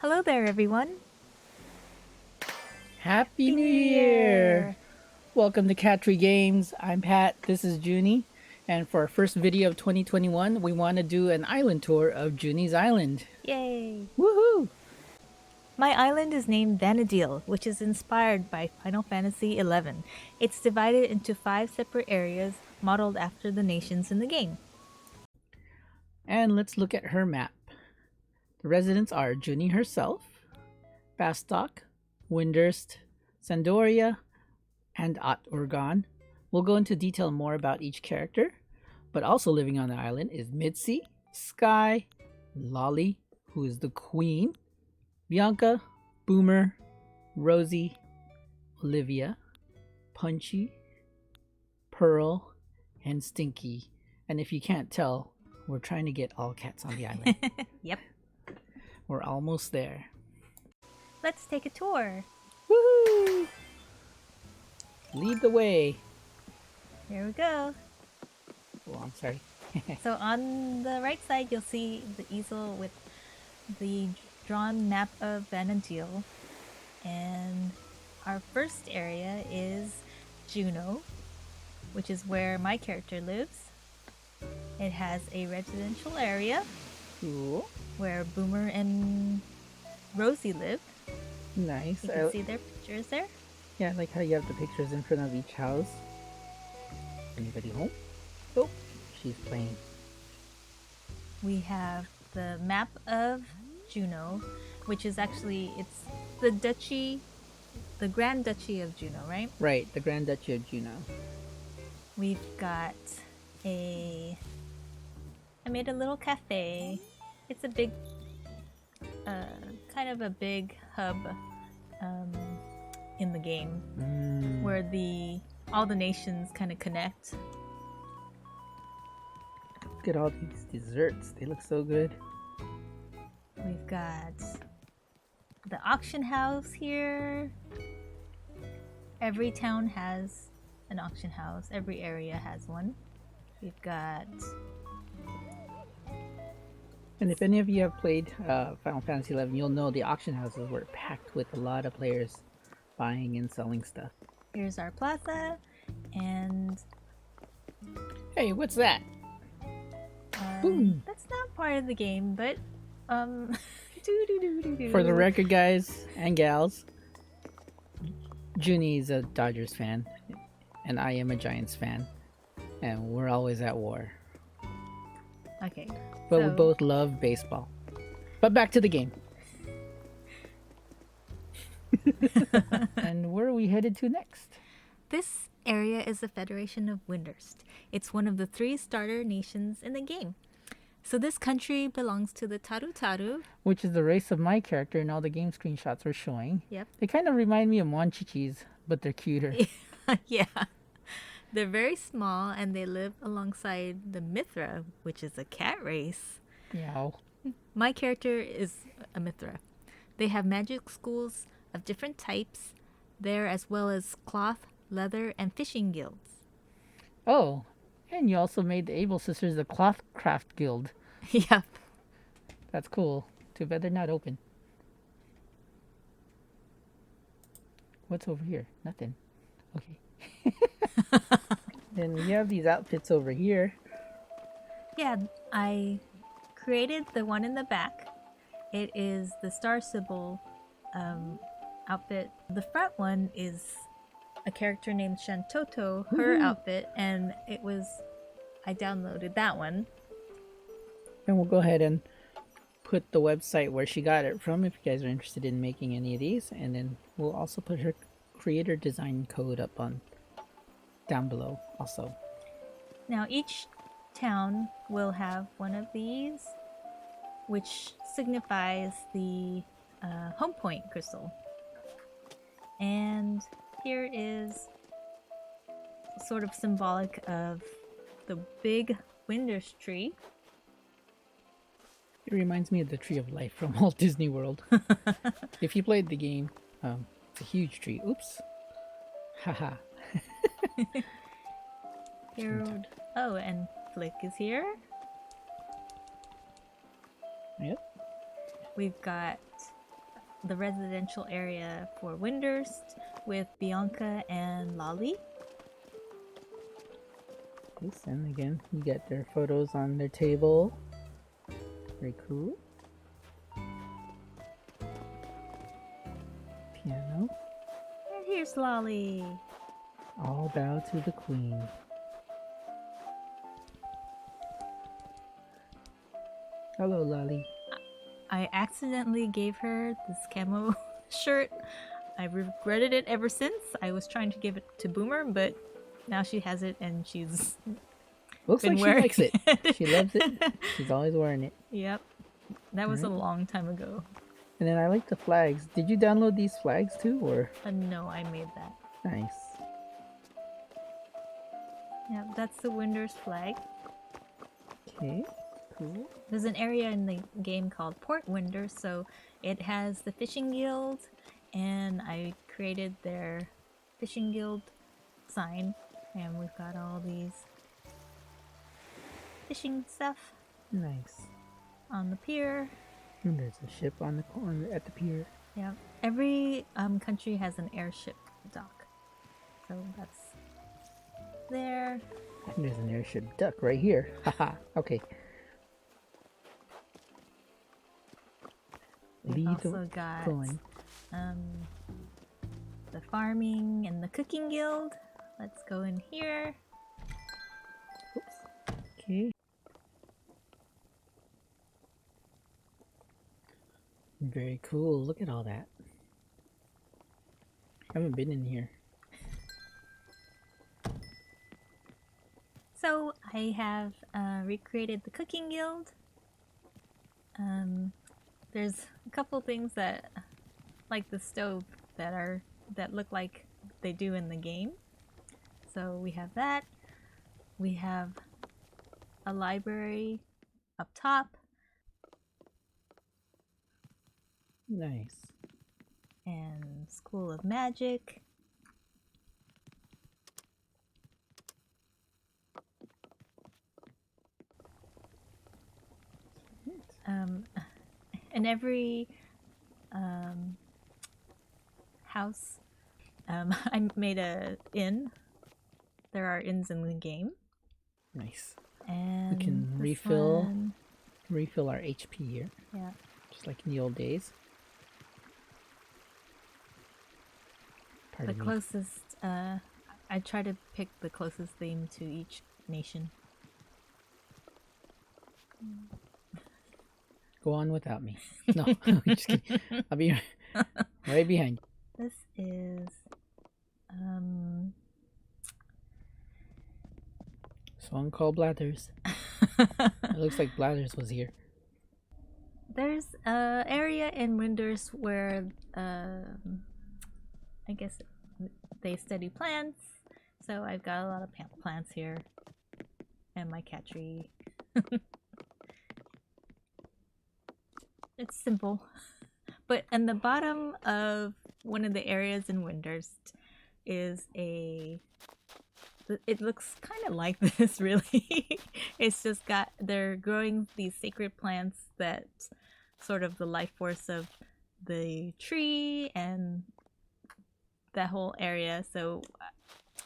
Hello there, everyone. Happy New Year! Welcome to Catry Games. I'm Pat. This is Junie. And for our first video of 2021, we want to do an island tour of Junie's Island. Yay! Woohoo! My island is named Vana'diel, which is inspired by Final Fantasy XI. It's divided into 5 separate areas modeled after the nations in the game. And let's look at her map. The residents are Junie herself, Bastog, Windurst, Sandoria, and Urgon. We'll go into detail more about each character, but also living on the island is Mitzi, Sky, Lolly, who is the queen, Bianca, Boomer, Rosie, Olivia, Punchy, Pearl, and Stinky. And if you can't tell, we're trying to get all cats on the island. Yep. We're almost there. Let's take a tour. Woohoo! Lead the way. Here we go. Oh, I'm sorry. So on the right side, you'll see the easel with the drawn map of Vana'diel. And our first area is Juno, which is where my character lives. It has a residential area Cool. where Boomer and Rosie live. Nice. You can see their pictures there. Yeah, I like how you have the pictures in front of each house. Anybody home? Oh, she's playing. We have the map of Juno, which is actually, it's the duchy, the Grand Duchy of Juno, right? Right, the Grand Duchy of Juno. We've got I made a little cafe. It's a big, kind of a big hub in the game where all the nations kind of connect. Look at all these desserts. They look so good. We've got the auction house here. Every town has an auction house. Every area has one. We've got... And if any of you have played Final Fantasy XI, you'll know the auction houses were packed with a lot of players buying and selling stuff. Here's our plaza, and... Hey, what's that? Boom! That's not part of the game, but... For the record, guys and gals, Junie is a Dodgers fan, and I am a Giants fan, and we're always at war. Okay. But we both love baseball. But back to the game. And where are we headed to next? This area is the Federation of Windurst. It's one of the 3 starter nations in the game. So this country belongs to the Tarutaru. Which is the race of my character and all the game screenshots we're showing. Yep. They kind of remind me of Monchichis, but they're cuter. Yeah. They're very small and they live alongside the Mithra, which is a cat race. Meow. My character is a Mithra. They have magic schools of different types there, as well as cloth, leather, and fishing guilds. Oh, and you also made the Able Sisters the Cloth Craft Guild. Yep. That's cool. Too bad they're not open. What's over here? Nothing. Okay. Then we have these outfits over here. Yeah, I created the one in the back. It is the Star Sybil outfit. The front one is a character named Shantotto, her outfit, and I downloaded that one. And we'll go ahead and put the website where she got it from if you guys are interested in making any of these. And then we'll also put her creator design code up down below also. Now each town will have one of these, which signifies the home point crystal. And here is sort of symbolic of the big Windurst tree. It reminds me of the Tree of Life from Walt Disney World. If you played the game, it's a huge tree. Oops. Haha. Here, oh, and Flick is here. Yep. We've got the residential area for Windurst with Bianca and Lolly. Yes, and again, you get their photos on their table. Very cool. Piano. And here's Lolly. All bow to the queen. Hello, Lolly. I accidentally gave her this camo shirt. I regretted it ever since. I was trying to give it to Boomer, but now she has it and she's Looks been like she wearing likes it. She loves it. She's always wearing it. Yep. That was a long time ago. And then I like the flags. Did you download these flags too, or? No, I made that. Nice. Yeah, that's the Windurst flag. Okay, cool. There's an area in the game called Port Windurst, so it has the fishing guild, and I created their fishing guild sign, and we've got all these fishing stuff Nice. on the pier. And there's a ship on the corner at the pier. Yeah, every country has an airship dock, so that's there. And there's an airship duck right here. Haha. Okay. We've also got going. the farming and the cooking guild. Let's go in here. Oops. Okay. Very cool. Look at all that. I haven't been in here. So I have recreated the cooking guild. There's a couple things that, like the stove, that look like they do in the game. So we have that. We have a library up top. Nice. And School of Magic. In every house, I made a inn. There are inns in the game. Nice. And we can refill our HP here. Yeah. Just like in the old days. The closest, I try to pick the closest theme to each nation. Go on without me. No, I'm just kidding. I'll be right behind you. This is, song called Blathers. It looks like Blathers was here. There's a area in Windurst where, I guess they study plants. So I've got a lot of plants here. And my cat tree. It's simple. But in the bottom of one of the areas in Windurst is it looks kind of like this, really. It's just they're growing these sacred plants that sort of the life force of the tree and that whole area. So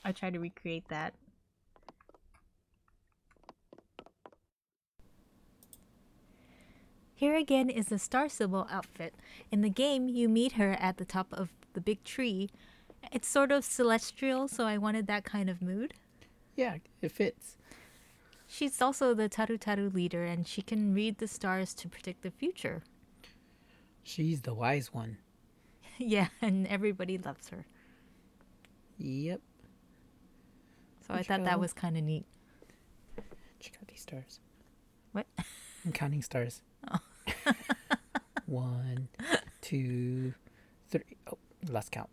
I try to recreate that. Here again is the Star Sybil outfit. In the game, you meet her at the top of the big tree. It's sort of celestial, so I wanted that kind of mood. Yeah, it fits. She's also the Tarutaru leader, and she can read the stars to predict the future. She's the wise one. Yeah, and everybody loves her. Yep. So I thought that was kind of neat. Check out these stars. What? I'm counting stars. Oh. 1, 2, 3. Oh, lost count.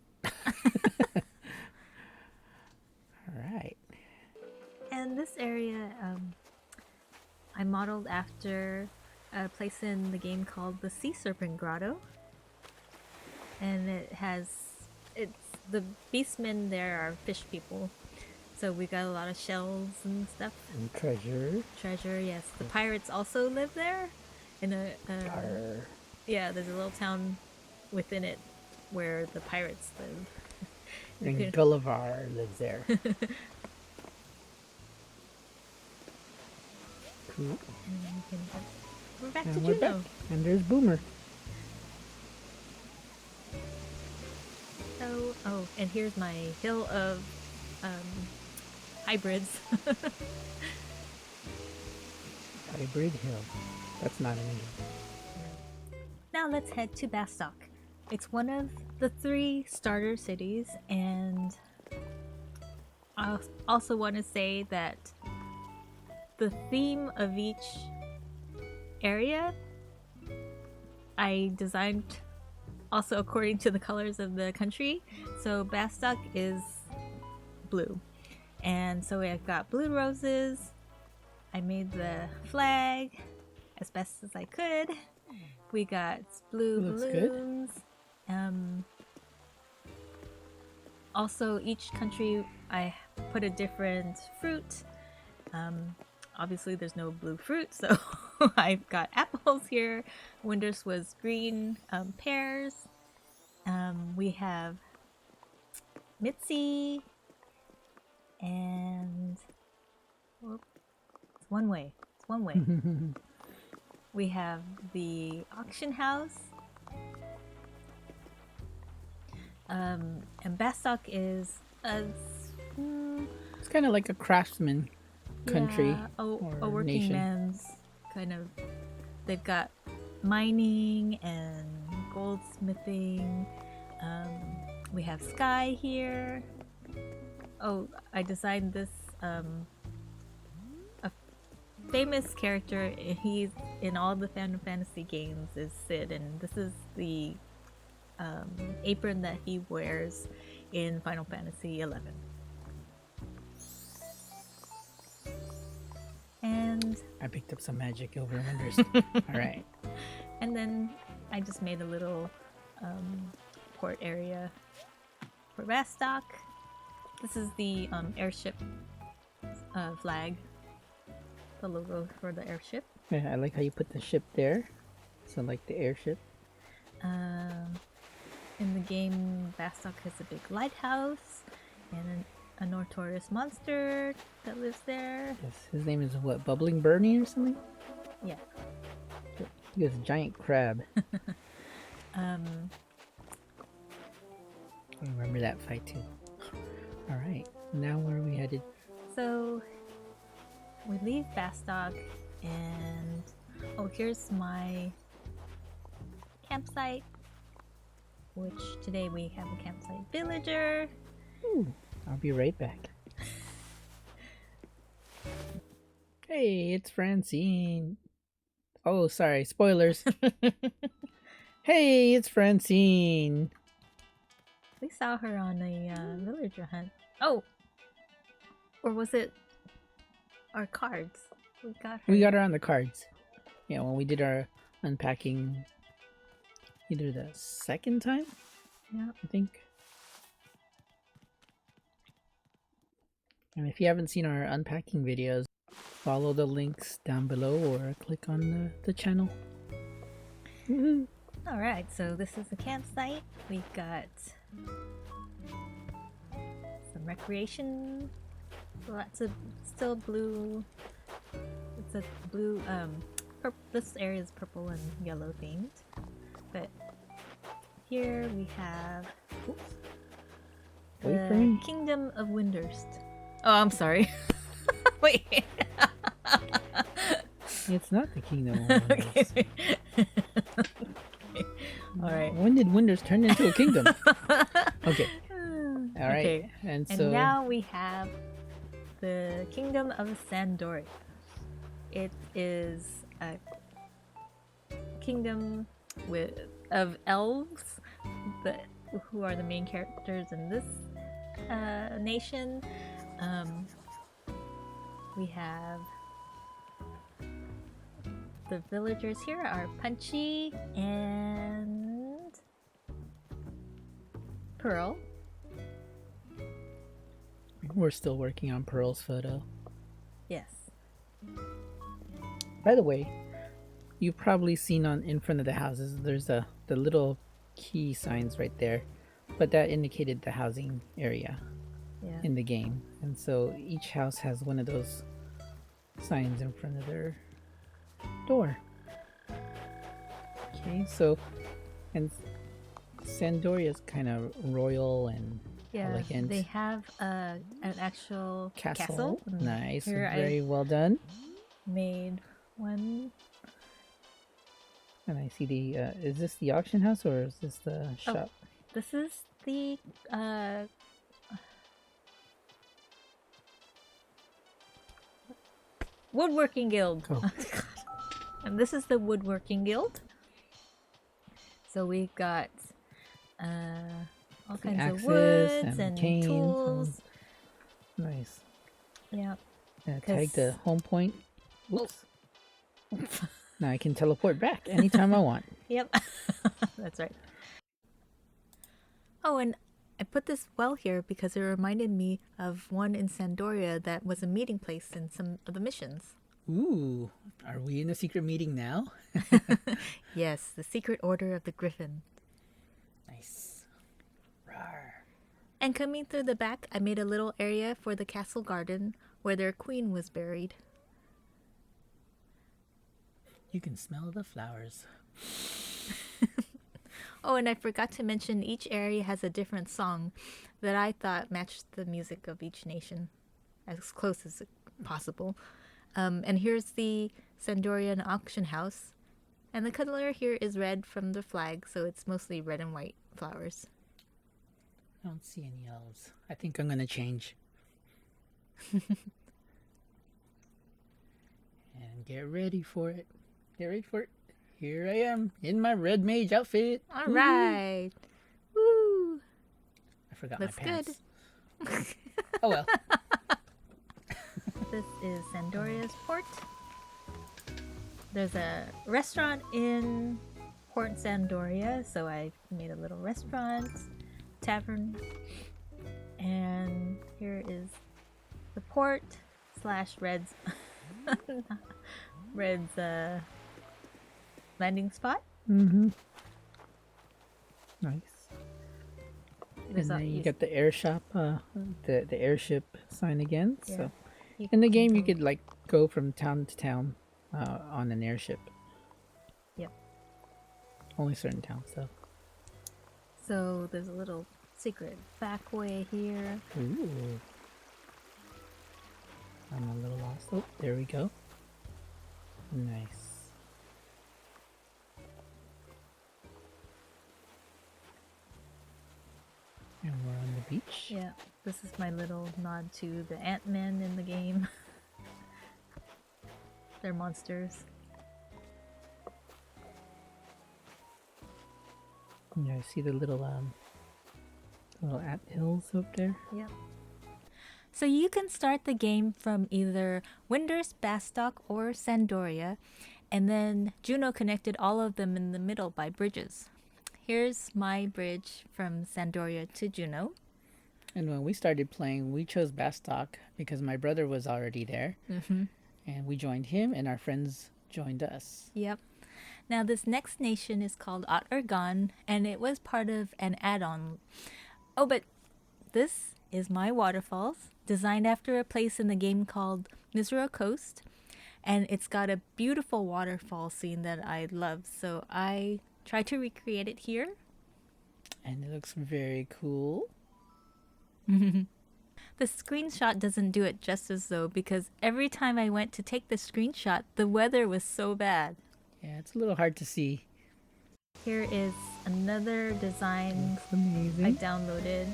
Alright. And this area, I modeled after a place in the game called the Sea Serpent Grotto. And it's the beastmen there are fish people. So we got a lot of shells and stuff. And treasure. Treasure, yes. The pirates also live there. In a yeah, there's a little town within it where the pirates live. And Gulliver lives there. Cool. We're back And to we're back. Juno. And there's Boomer. So, oh, and here's my hill of hybrids. Hybrid Hill. That's not an name. Now let's head to Bastog. It's one of the 3 starter cities, and I also want to say that the theme of each area I designed also according to the colors of the country. So Bastog is blue, and so I've got blue roses. I made the flag as best as I could. We got blue Looks balloons. Also, each country I put a different fruit. Obviously, there's no blue fruit, so I've got apples here. Winters was green pears. We have Mitzi, and it's one way. It's one way. We have the auction house. And Bastog is It's kind of like a craftsman country. Yeah, a working nation. man's kind of. They've got mining and goldsmithing. We have Sky here. Oh, I designed this a famous character. He's in all the Final Fantasy games is Sid, and this is the apron that he wears in Final Fantasy 11. And I picked up some magic over Wonders. All right. And then I just made a little port area for Bastog. This is the airship flag, the logo for the airship. Yeah, I like how you put the ship there. So like the airship. In the game, Bastog has a big lighthouse and a notorious monster that lives there. Yes, his name is what? Bubbling Bernie or something? Yeah. He has a giant crab. I remember that fight too. Alright, now where are we headed? So we leave Bastog and here's my campsite, which today we have a campsite villager. Ooh, I'll be right back. Hey, it's Francine. Oh, sorry, spoilers. Hey, it's Francine. We saw her on a villager hunt. Oh! Or was it our cards? We got her on the cards. Yeah, when we did our unpacking either the second time? Yeah. I think. And if you haven't seen our unpacking videos, follow the links down below or click on the channel. Woohoo! Alright, so this is the campsite. We've got some recreation. Lots of still blue. It's a blue, this area is purple and yellow themed. But here we have the Kingdom of Windurst. Oh, I'm sorry. Wait. It's not the Kingdom of Windurst. Okay. All right. When did Windurst turn into a kingdom? Okay. All right. Okay. And so And now we have the Kingdom of Sandoria. It is a kingdom of elves, who are the main characters in this nation. We have the villagers here are Punchy and Pearl. we're still working on Pearl's photo. Yes. By the way, you've probably seen in front of the houses, there's the little key signs right there, but that indicated the housing area Yeah. in the game. And so each house has one of those signs in front of their door. Okay, so and Sandoria's kind of royal and Yeah, elegant. they have an actual castle. Nice, Here very well done. made one. And I see the. Is this the auction house or is this the Oh. shop? This is the Woodworking Guild. Oh. And this is the Woodworking Guild. So we've got all kinds of woods and canes tools. Nice. Yeah. Tag the home point. Whoops. Now I can teleport back anytime I want. Yep. That's right. Oh, and I put this well here because it reminded me of one in Sandoria that was a meeting place in some of the missions. Ooh, are we in a secret meeting now? Yes, the Secret Order of the Griffin. Nice. Rawr. And coming through the back, I made a little area for the castle garden where their queen was buried. You can smell the flowers. Oh, and I forgot to mention each area has a different song that I thought matched the music of each nation as close as possible. And here's the Sandorian auction house. And the color here is red from the flag, so it's mostly red and white flowers. I don't see any elves. I think I'm going to change. And get ready for it. Get ready for it. Here I am in my red mage outfit. All right. Woo! I forgot Looks my pants. good. Oh well. This is Sandoria's port. There's a restaurant in Port Sandoria, so I made a little restaurant, tavern. And here is the port / Red's Red's landing spot. Mm-hmm. Nice. There's and then you got the air shop, the airship sign again. Yeah. So in the game, you could like go from town to town on an airship. Yep. Only certain towns, though. So there's a little secret back way here. Ooh. I'm a little lost. Oh, there we go. Nice. And we're on the beach. Yeah, this is my little nod to the Ant-Man in the game. They're monsters. Yeah, I see the little ant hills up there. Yep. So you can start the game from either Winders, Bastog, or Sandoria, and then Juno connected all of them in the middle by bridges. Here's my bridge from Sandoria to Juno. And when we started playing, we chose Bastog because my brother was already there. Mm-hmm. And we joined him, and our friends joined us. Yep. Now this next nation is called Ot-Urgan, and it was part of an add-on. Oh, but this is my waterfalls, designed after a place in the game called Nashira Coast. And it's got a beautiful waterfall scene that I love, so I tried to recreate it here. And it looks very cool. The screenshot doesn't do it justice though, because every time I went to take the screenshot, the weather was so bad. Yeah, it's a little hard to see. Here is another design Looks amazing. I downloaded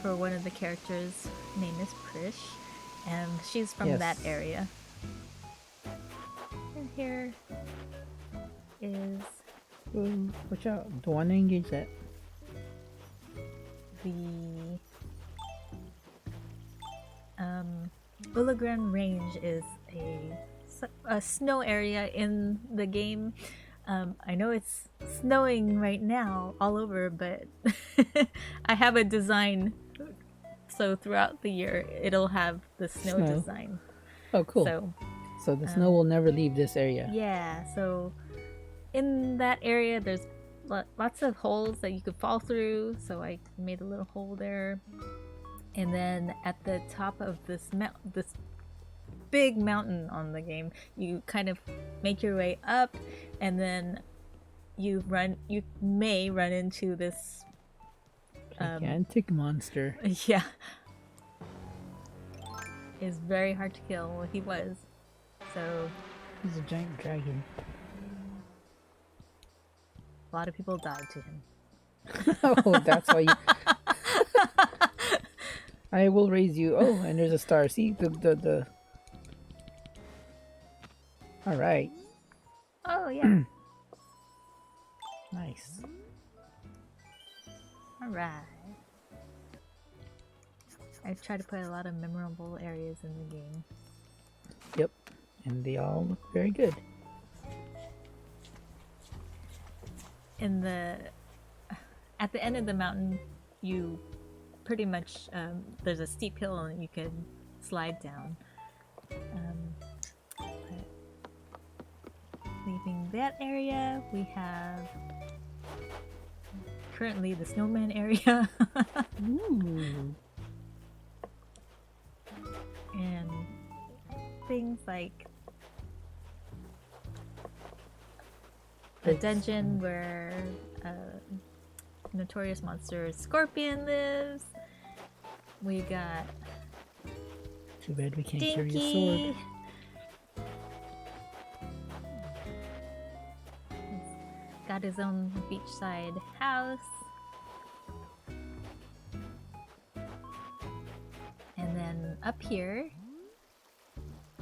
for one of the characters. Name is Prishe, and she's from that area. And here is Ooh, watch out. Don't want to engage that. the hologram range is a snow area in the game. I know it's snowing right now all over, but I have a design so throughout the year it'll have the snow design. Oh, cool. So the snow will never leave this area. yeah, so in that area there's lots of holes that you could fall through, so I made a little hole there. And then at the top of this big mountain on the game, you kind of make your way up, and then you may run into this gigantic monster. Yeah, it's very hard to kill. Well, he was. So He's a giant dragon. a lot of people died to him. Oh, that's why you. I will raise you. Oh, and there's a star. See the. All right. Oh yeah. Nice. All right. I try to put a lot of memorable areas in the game. Yep, and they all look very good. At the end of the mountain, you pretty much there's a steep hill and you can slide down. But leaving that area, we have currently the snowman area. Ooh. And things like a dungeon where notorious monster Scorpion lives. We got Too bad we can't carry a Dinky. sword. He's got his own beachside house. And then up here,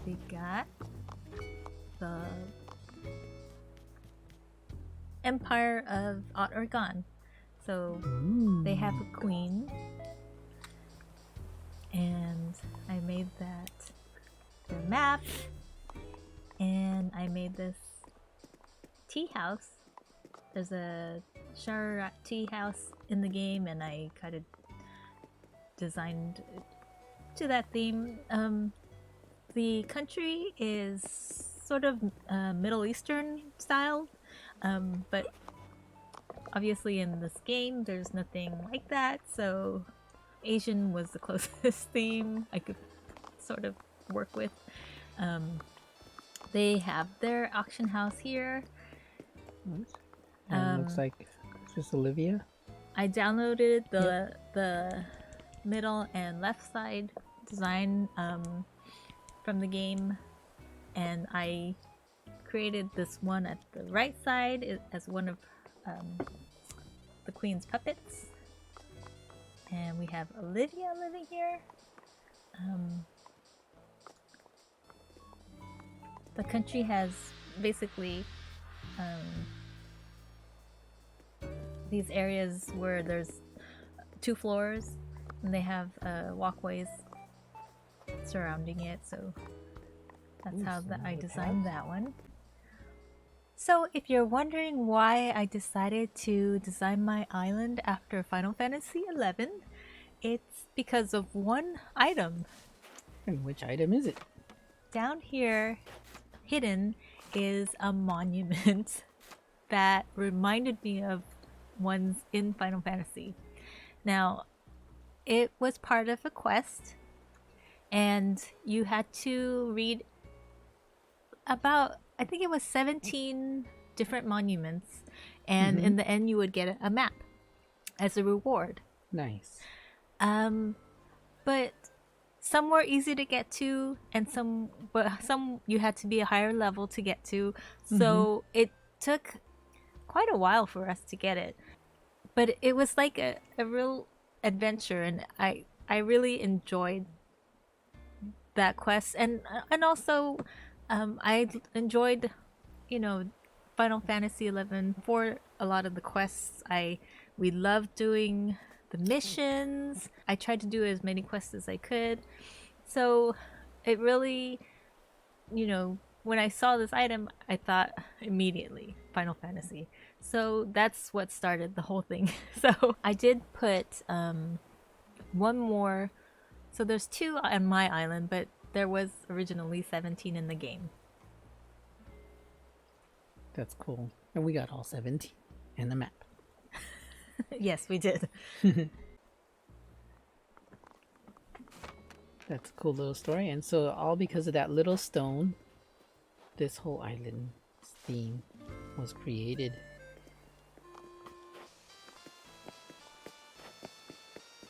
we got the Empire of Oregon. So they have a queen, and I made that their map, and I made this tea house. There's a shower tea house in the game, and I kind of designed to that theme. The country is sort of Middle Eastern style, but obviously in this game there's nothing like that, so Asian was the closest theme I could sort of work with. They have their auction house here. And it looks like it's just Olivia. I downloaded the middle and left side design from the game, and I created this one at the right side as one of the queen's puppets. And we have Olivia living here. The country has basically these areas where there's 2 floors, and they have walkways surrounding it, so that's how I designed that one. So if you're wondering why I decided to design my island after Final Fantasy XI, it's because of one item. And which item is it? Down here, hidden, is a monument that reminded me of ones in Final Fantasy. Now, it was part of a quest, and you had to read about, I think it was 17 different monuments, and in the end you would get a map as a reward. Nice. But some were easy to get to, and some you had to be a higher level to get to. So it took quite a while for us to get it. But it was like a real adventure, and I really enjoyed that quest, and also I enjoyed, Final Fantasy XI for a lot of the quests. We loved doing the missions. I tried to do as many quests as I could. So it really, when I saw this item, I thought immediately Final Fantasy. So that's what started the whole thing. So I did put one more. So there's 2 on my island, but there was originally 17 in the game. That's cool. And we got all 17. in the map. Yes, we did. That's a cool little story. And so all because of that little stone, this whole island theme was created.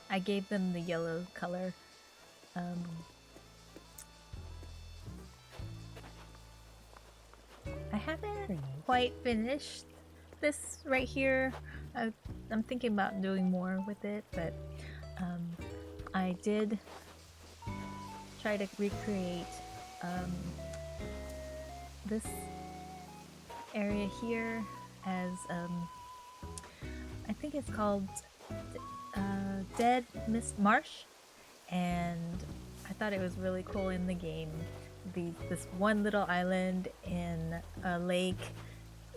I gave them the yellow color. I haven't quite finished this right here. I'm thinking about doing more with it, but I did try to recreate this area here as I think it's called Dead Mist Marsh, and I thought it was really cool in the game. This one little island in a lake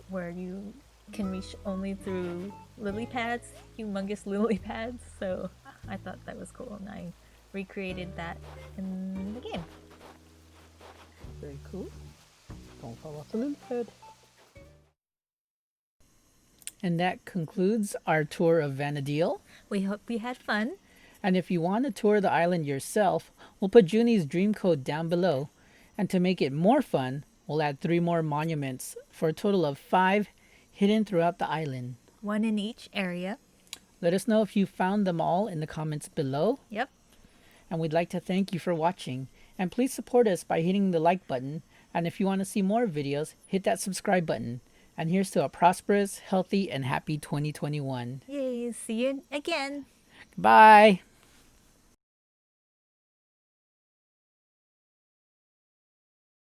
where you can reach only through lily pads, humongous lily pads. So I thought that was cool, and I recreated that in the game. Very cool. Don't fall off the lily pad. And that concludes our tour of Vana'diel. We hope you had fun. And if you want to tour the island yourself, we'll put Junie's dream code down below. And to make it more fun, we'll add 3 more monuments for a total of 5 hidden throughout the island. 1 in each area. Let us know if you found them all in the comments below. Yep. And we'd like to thank you for watching. And please support us by hitting the like button. And if you want to see more videos, hit that subscribe button. And here's to a prosperous, healthy, and happy 2021. Yay, see you again. Bye.